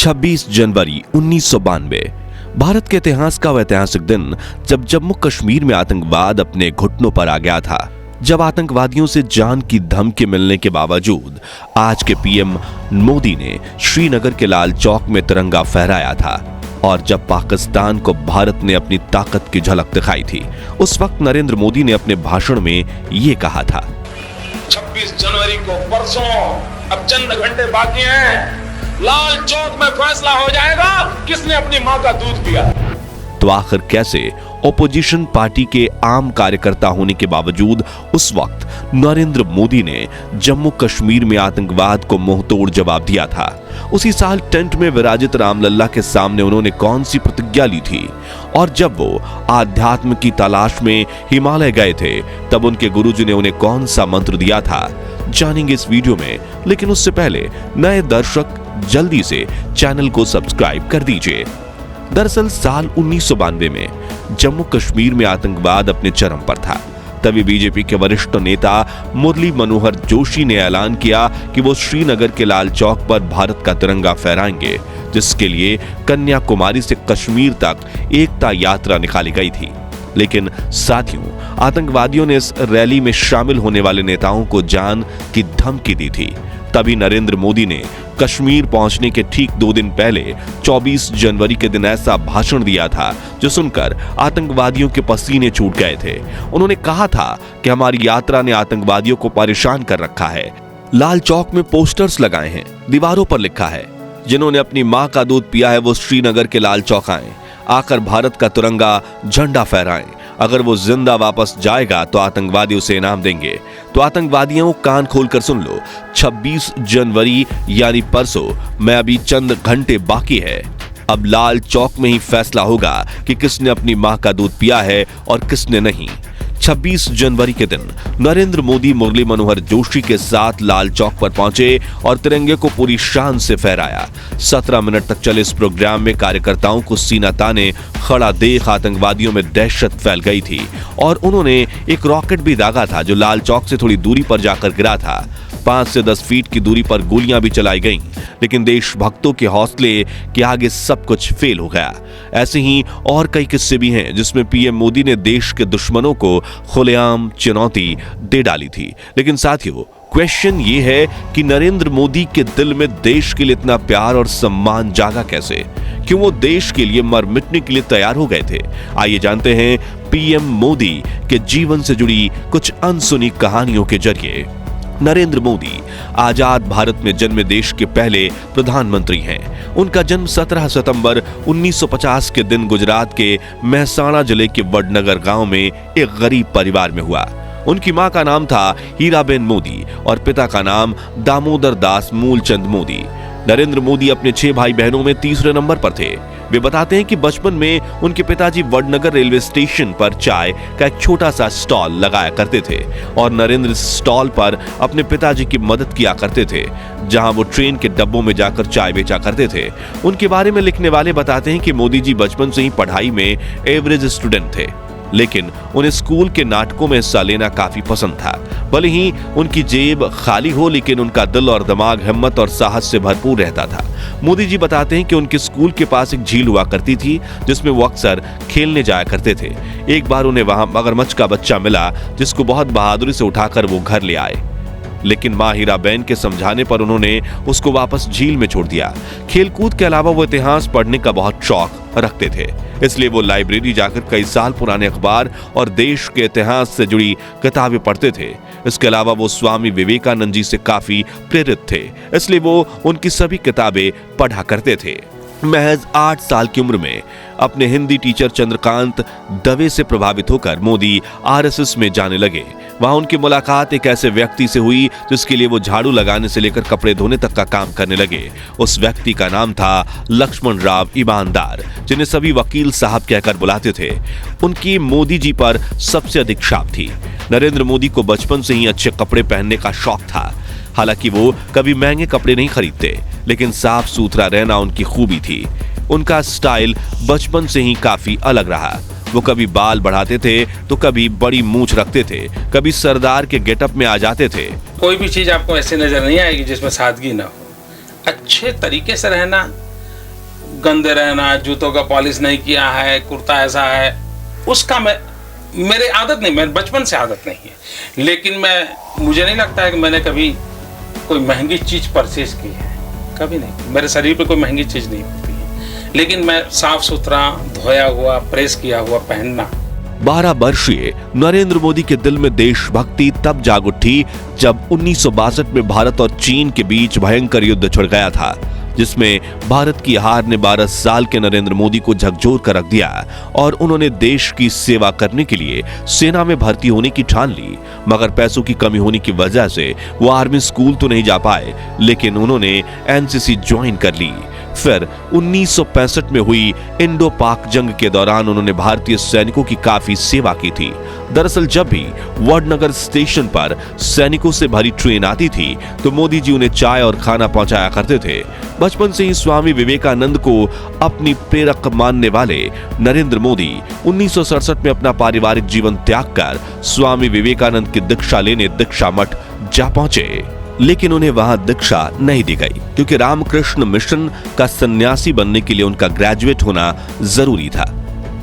26 जनवरी 1992 भारत के इतिहास का वह ऐतिहासिक दिन जब जम्मू कश्मीर में आतंकवाद अपने घुटनों पर आ गया था। जब आतंकवादियों से जान की धमकी मिलने के बावजूद आज के पीएम मोदी ने श्रीनगर के लाल चौक में तिरंगा फहराया था और जब पाकिस्तान को भारत ने अपनी ताकत की झलक दिखाई थी, उस वक्त नरेंद्र मोदी ने अपने भाषण में ये कहा था, 26 जनवरी को परसों अब चंद घंटे बाकी हैं, लाल चौक में फैसला हो जाएगा किसने अपनी मां का दूध पिया। तो आखिर कैसे ओपोजिशन पार्टी के आम कार्यकर्ता होने के बावजूद उस वक्त नरेंद्र मोदी ने जम्मू कश्मीर में आतंकवाद को मुंहतोड़ जवाब दिया था। उसी साल टेंट में विराजित रामलल्ला के सामने उन्होंने कौन सी प्रतिज्ञा ली थी और जब वो आध्यात्म की तलाश में हिमालय गए थे तब उनके गुरुजी ने उन्हें कौन सा मंत्र दिया था, जानेंगे इस वीडियो में। लेकिन उससे पहले नए दर्शक जल्दी से चैनल को सब्सक्राइब कर दीजिए। दरअसल साल 1992 में जम्मू कश्मीर में आतंकवाद अपने चरम पर था। तभी बीजेपी के वरिष्ठ नेता मुरली मनोहर जोशी ने ऐलान किया कि वो श्रीनगर के लाल चौक पर भारत का तिरंगा फहराएंगे, जिसके लिए कन्याकुमारी से कश्मीर तक एकता यात्रा निकाली गई थी। लेकिन साथियों, आतंकवादियों ने इस रैली में शामिल होने वाले नेताओं को जान की धमकी दी थी। तभी नरेंद्र मोदी ने कश्मीर पहुंचने के ठीक 2 दिन पहले 24 जनवरी के दिन ऐसा भाषण दिया था जो सुनकर आतंकवादियों के पसीने छूट गए थे। उन्होंने कहा था कि हमारी यात्रा ने आतंकवादियों को परेशान कर रखा है। लाल चौक में पोस्टर्स लगाए हैं, दीवारों पर लिखा है, जिन्होंने अपनी मां का दूध पिया है वो श्रीनगर के लाल चौक आए, आकर भारत का तिरंगा झंडा फहराएं। अगर वो जिंदा वापस जाएगा तो आतंकवादी उसे इनाम देंगे। तो आतंकवादियों कान खोलकर सुन लो, 26 जनवरी यानी परसों में अभी चंद घंटे बाकी है। अब लाल चौक में ही फैसला होगा कि किसने अपनी मां का दूध पिया है और किसने नहीं। 26 जनवरी के दिन नरेंद्र मोदी मुरली मनोहर जोशी के साथ लाल चौक पर पहुंचे और तिरंगे को पूरी शान से फहराया। 17 मिनट तक चले इस प्रोग्राम में कार्यकर्ताओं को सीना ताने खड़ा देख आतंकवादियों में दहशत फैल गई थी और उन्होंने एक रॉकेट भी दागा था जो लाल चौक से थोड़ी दूरी पर जाकर गिरा था। 5 से 10 फीट की दूरी पर गोलियां भी चलाई गईं, लेकिन देशभक्तों के हौसले के आगे सब कुछ फेल हो गया। ऐसे ही और कई किस्से भी हैं जिसमें पीएम मोदी ने देश के दुश्मनों को खुलेआम चुनौती दे डाली थी। लेकिन साथियों, क्वेश्चन ये है कि नरेंद्र मोदी के दिल में देश के लिए इतना प्यार और सम्मान जागा कैसे? क्यों वो देश के लिए मर मिटने के लिए तैयार हो गए थे? आइए जानते हैं पीएम मोदी के जीवन से जुड़ी कुछ अनसुनी कहानियों के जरिए। नरेंद्र मोदी आजाद भारत में जन्मे देश के पहले प्रधानमंत्री हैं। उनका जन्म 17 सितंबर 1950 के दिन गुजरात के मेहसाणा जिले के वडनगर गांव में एक गरीब परिवार में हुआ। उनकी मां का नाम था हीराबेन मोदी और पिता का नाम दामोदर दास मूलचंद मोदी। नरेंद्र मोदी अपने 6 भाई बहनों में तीसरे नंबर पर थे। वे बताते हैं कि बचपन में उनके पिताजी वडनगर रेलवे स्टेशन पर चाय का एक छोटा सा स्टॉल लगाया करते थे और नरेंद्र स्टॉल पर अपने पिताजी की मदद किया करते थे, जहां वो ट्रेन के डब्बों में जाकर चाय बेचा करते थे। उनके बारे में लिखने वाले बताते हैं कि मोदी जी बचपन से ही पढ़ाई में एवरेज स्टूडेंट थे, लेकिन उन्हें स्कूल के नाटकों में हिस्सा लेना काफी पसंद था। भले ही उनकी जेब खाली हो, लेकिन उनका दिल और दिमाग हिम्मत और साहस से भरपूर रहता था। मोदी जी बताते हैं कि उनके स्कूल के पास एक झील हुआ करती थी जिसमें वो अक्सर खेलने जाया करते थे। एक बार उन्हें वहां मगरमच्छ का बच्चा मिला जिसको बहुत बहादुरी से उठाकर वो घर ले आए, लेकिन मां हीराबेन के समझाने पर उन्होंने उसको वापस झील में छोड़ दिया। खेलकूद के अलावा वो इतिहास पढ़ने का बहुत शौक रखते थे, इसलिए वो लाइब्रेरी जाकर कई साल पुराने अखबार और देश के इतिहास से जुड़ी किताबें पढ़ते थे। इसके अलावा वो स्वामी विवेकानंद जी से काफी प्रेरित थे, इसलिए वो उनकी सभी किताबें पढ़ा करते थे। महज 8 साल की उम्र में अपने हिंदी टीचर चंद्रकांत दवे से प्रभावित होकर मोदी आरएसएस में जाने लगे। वहां उनकी मुलाकात एक ऐसे व्यक्ति से हुई जिसके लिए वो झाड़ू लगाने से लेकर कपड़े धोने तक का काम करने लगे। उस व्यक्ति का नाम था लक्ष्मण राव ईमानदार, जिन्हें सभी वकील साहब कहकर बुलाते थे। उनकी मोदी जी पर सबसे अधिक छाप थी। नरेंद्र मोदी को बचपन से ही अच्छे कपड़े पहनने का शौक था। हालांकि वो कभी महंगे कपड़े नहीं खरीदते, लेकिन साफ सुथरा रहना उनकी खूबी थी। उनका स्टाइल बचपन से ही काफी अलग रहा। वो कभी बाल बढ़ाते थे तो कभी बड़ी मूंछ रखते थे, कभी सरदार के गेटअप में आ जाते थे। कोई भी चीज आपको ऐसे नजर नहीं आएगी जिसमें सादगी ना हो। अच्छे तरीके से रहना, गंदे रहना, जूतों का पॉलिश नहीं किया है, कुर्ता ऐसा है, उसका मेरे आदत नहीं, मेरे बचपन से आदत नहीं है। लेकिन मुझे नहीं लगता है कि मैंने कभी कोई महंगी चीज परचेज की है, कभी नहीं। मेरे शरीर पे कोई महंगी चीज नहीं होती है, लेकिन मैं साफ सुथरा, धोया हुआ, प्रेस किया हुआ पहनना। 12 वर्षीय नरेंद्र मोदी के दिल में देशभक्ति तब जाग उठी जब 1962 में भारत और चीन के बीच भयंकर युद्ध छिड़ गया था, जिसमें भारत की हार ने 12 साल के नरेंद्र मोदी को झकझोर कर रख दिया और उन्होंने देश की सेवा करने के लिए सेना में भर्ती होने की ठान ली। मगर पैसों की कमी होने की वजह से वो आर्मी स्कूल तो नहीं जा पाए, लेकिन उन्होंने एनसीसी ज्वाइन कर ली। फिर 1965 में हुई इंडो पाक जंग के दौरान उन्होंने भारतीय सैनिकों की काफी सेवा की थी। दरअसल जब भी वडनगर स्टेशन पर सैनिकों से भरी ट्रेन आती थी तो मोदी जी उन्हें चाय और खाना पहुंचाया करते थे। बचपन से ही स्वामी विवेकानंद को अपनी प्रेरक मानने वाले नरेंद्र मोदी 1967 में अपना पारिवारिक जीवन त्याग कर स्वामी विवेकानंद की दीक्षा लेने दीक्षा मठ जा पहुंचे, लेकिन उन्हें वहां दीक्षा नहीं दी गई क्योंकि रामकृष्ण मिशन का सन्यासी बनने के लिए उनका ग्रेजुएट होना जरूरी था।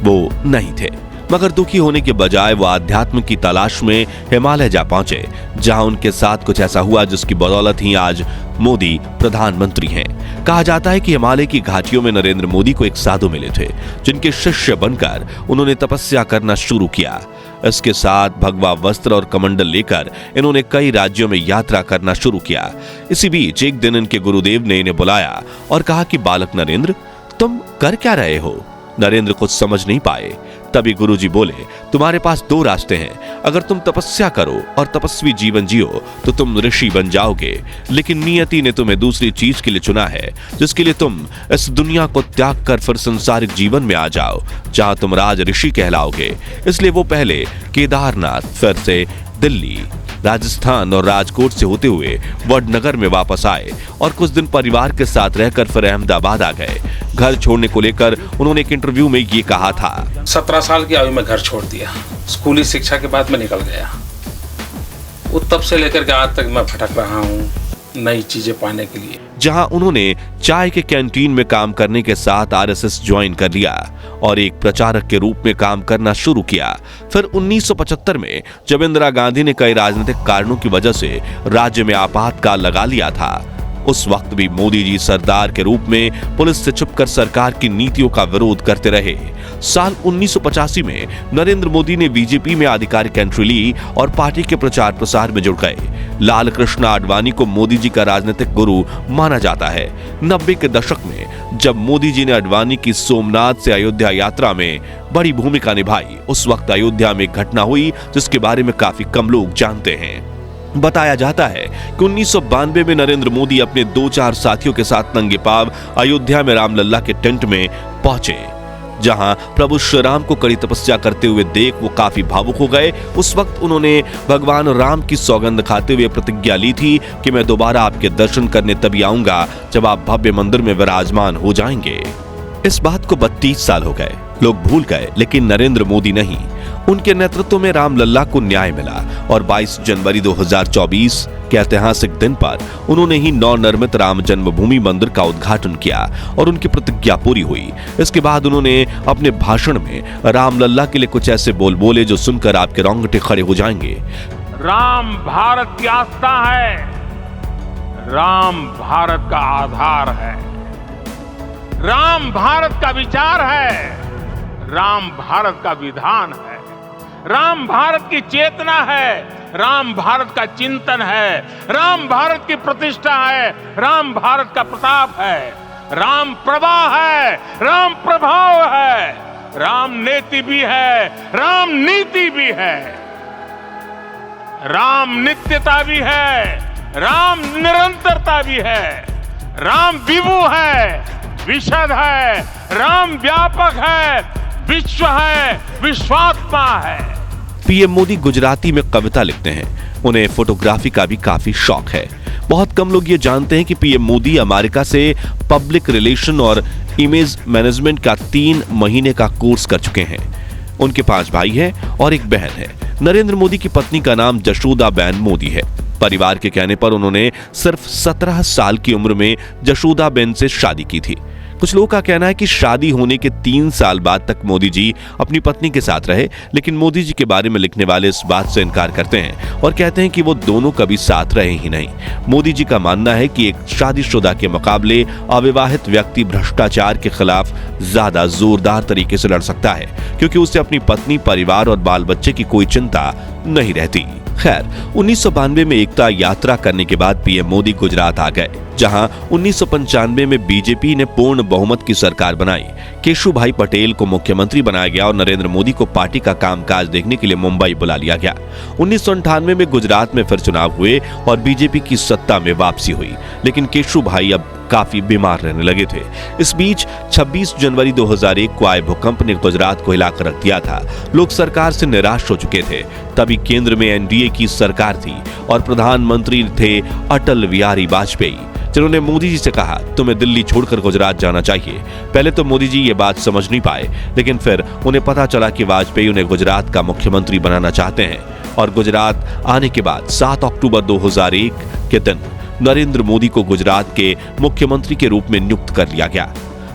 वो नहीं थे, मगर दुखी होने के बजाय वो आध्यात्म की तलाश में हिमालय जा पहुंचे, जहां उनके साथ कुछ ऐसा हुआ जिसकी बदौलत ही आज मोदी प्रधानमंत्री हैं। कहा जाता है कि हिमालय की घाटियों में नरेंद्र मोदी को एक साधु मिले थे, जिनके शिष्य बनकर उन्होंने तपस्या करना शुरू किया। इसके साथ भगवा वस्त्र और कमंडल लेकर इन्होंने कई राज्यों में यात्रा करना शुरू किया। इसी बीच एक दिन इनके गुरुदेव ने इन्हें बुलाया और कहा कि बालक नरेंद्र, तुम कर क्या रहे हो? नरेंद्र कुछ समझ नहीं पाए। तभी गुरुजी बोले, तुम्हारे पास 2 रास्ते हैं। अगर तुम तपस्या करो और तपस्वी जीवन जियो तो तुम ऋषि बन जाओगे, लेकिन नियति ने तुम्हें दूसरी चीज के लिए चुना है, जिसके लिए तुम इस दुनिया को त्याग कर फिर संसारिक जीवन में आ जाओ, जहां तुम राज ऋषि कहलाओगे। इसलिए वो पहले केदारनाथ, फिर से दिल्ली, राजस्थान और राजकोट से होते हुए वडनगर में वापस आए और कुछ दिन परिवार के साथ रहकर फिर अहमदाबाद आ गए। घर छोड़ने को लेकर उन्होंने एक इंटरव्यू में ये कहा था, 17 साल की आयु में घर छोड़ दिया। स्कूली शिक्षा के बाद मैं निकल गया। वो तब से लेकर के आज तक मैं भटक रहा हूँ नई चीजें पाने के लिए। जहां उन्होंने चाय के कैंटीन में काम करने के साथ आरएसएस ज्वाइन कर लिया और एक प्रचारक के रूप में काम करना शुरू किया। फिर 1975 में जब इंदिरा गांधी ने कई राजनीतिक कारणों की वजह से राज्य में आपातकाल लगा लिया था, उस वक्त भी मोदी जी सरदार के रूप में पुलिस से छुपकर सरकार की नीतियों का विरोध करते रहे। साल 1985 में नरेंद्र मोदी ने बीजेपी में आधिकारिक एंट्री ली और पार्टी के प्रचार प्रसार में जुड़ गए। लाल कृष्ण आडवाणी को मोदी जी का राजनीतिक गुरु माना जाता है। 90 के दशक में जब मोदी जी ने आडवाणी की सोमनाथ से अयोध्या यात्रा में बड़ी भूमिका निभाई, उस वक्त अयोध्या में एक घटना हुई जिसके बारे में काफी कम लोग जानते हैं। बताया जाता है कि 1992 में नरेंद्र मोदी अपने 2-4 साथियों के साथ नंगे पांव अयोध्या में रामलल्ला के टेंट में पहुंचे, जहां प्रभु श्री राम को कड़ी तपस्या करते हुए देख वो काफी भावुक हो गए। उस वक्त उन्होंने भगवान राम की सौगंध खाते हुए प्रतिज्ञा ली थी कि मैं दोबारा आपके दर्शन करने तभी आऊंगा जब आप भव्य मंदिर में विराजमान हो जाएंगे। इस बात को 32 साल हो गए, लोग भूल गए, लेकिन नरेंद्र मोदी नहीं। उनके नेतृत्व में रामलल्ला को न्याय मिला और 22 जनवरी 2024 के ऐतिहासिक दिन पर उन्होंने ही नवनिर्मित राम जन्मभूमि मंदिर का उद्घाटन किया और उनकी प्रतिज्ञा पूरी हुई। इसके बाद उन्होंने अपने भाषण में रामलल्ला के लिए कुछ ऐसे बोल बोले जो सुनकर आपके रोंगटे खड़े हो जाएंगे। राम भारत की आस्था है, राम भारत का आधार है, राम भारत का विचार है, राम भारत का विधान है, राम भारत की चेतना है, राम भारत का चिंतन है, राम भारत की प्रतिष्ठा है, राम भारत का प्रताप है, राम प्रवाह है, राम प्रभाव है, राम नेति भी है, राम नीति भी है, राम नित्यता भी है, राम निरंतरता भी है, राम विभु है, विशद है, राम व्यापक है, विश्व है, विश्वात्मा है। पीएम मोदी गुजराती में कविता लिखते हैं। उन्हें फोटोग्राफी का भी काफी शौक है। बहुत कम लोग ये जानते हैं कि पीएम मोदी अमेरिका से पब्लिक रिलेशन और इमेज मैनेजमेंट का 3 महीने का कोर्स कर चुके हैं। उनके 5 भाई हैं और एक बहन है। नरेंद्र मोदी की पत्नी का नाम जशोदाबेन मोदी है। परिवार के कहने पर उन्होंने सिर्फ 17 साल की उम्र में जशोदाबेन से शादी की थी। कुछ लोगों का कहना है कि शादी होने के 3 साल बाद तक मोदी जी अपनी पत्नी के साथ रहे, लेकिन मोदी जी के बारे में लिखने वाले इस बात से इनकार करते हैं और कहते हैं कि वो दोनों कभी साथ रहे ही नहीं। मोदी जी का मानना है कि एक शादीशुदा के मुकाबले अविवाहित व्यक्ति भ्रष्टाचार के खिलाफ ज्यादा जोरदार तरीके से लड़ सकता है, क्योंकि उसे अपनी पत्नी, परिवार और बाल बच्चे की कोई चिंता नहीं रहती। खैर, 1992 में एकता यात्रा करने के बाद पीएम मोदी गुजरात आ गए, जहां 1995 में बीजेपी ने पूर्ण बहुमत की सरकार बनाई। केशुभाई पटेल को मुख्यमंत्री बनाया गया और नरेंद्र मोदी को पार्टी का कामकाज देखने के लिए मुंबई बुला लिया गया। 1998 में गुजरात में फिर चुनाव हुए और बीजेपी की सत्ता में वापसी हुई, लेकिन केशुभाई अब काफी बीमार रहने लगे थे। इस बीच 26 जनवरी 2001 को आए भूकंप ने गुजरात को हिलाकर रख दिया था। लोग सरकार से निराश हो चुके थे। तभी केंद्र में एनडीए की सरकार थी और प्रधानमंत्री थे अटल बिहारी वाजपेयी, जिन्होंने मोदी जी से कहा, तुम्हें दिल्ली छोड़कर गुजरात जाना चाहिए। पहले तो मोदी जी ये बात समझ नहीं पाए, लेकिन फिर उन्हें पता चला कि वाजपेयी उन्हें गुजरात का मुख्यमंत्री बनाना चाहते हैं और गुजरात आने के बाद 7 अक्टूबर 2001 के दिन नरेंद्र मोदी को गुजरात के मुख्यमंत्री के रूप में नियुक्त कर लिया गया,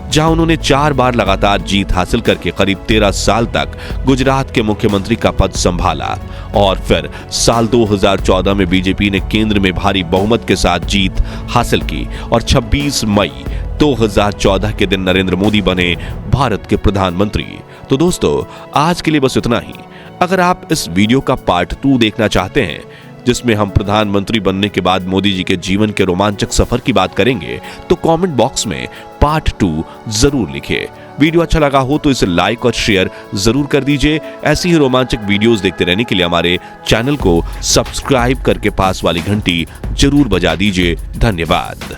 जहां उन्होंने 4 बार लगातार जीत हासिल करके करीब 13 साल तक गुजरात के मुख्यमंत्री का पद संभाला। और फिर साल 2014 में बीजेपी ने केंद्र में भारी बहुमत के साथ जीत हासिल की और 26 मई 2014 के दिन नरेंद्र मोदी बने भारत के प्रधानमंत्री। तो दोस्तों, आज के लिए बस इतना ही। अगर आप इस वीडियो का पार्ट 2 देखना चाहते हैं, जिसमें हम प्रधानमंत्री बनने के बाद मोदी जी के जीवन के रोमांचक सफर की बात करेंगे, तो कमेंट बॉक्स में पार्ट 2 जरूर लिखिए। वीडियो अच्छा लगा हो तो इसे लाइक और शेयर जरूर कर दीजिए। ऐसी ही रोमांचक वीडियोस देखते रहने के लिए हमारे चैनल को सब्सक्राइब करके पास वाली घंटी जरूर बजा दीजिए। धन्यवाद।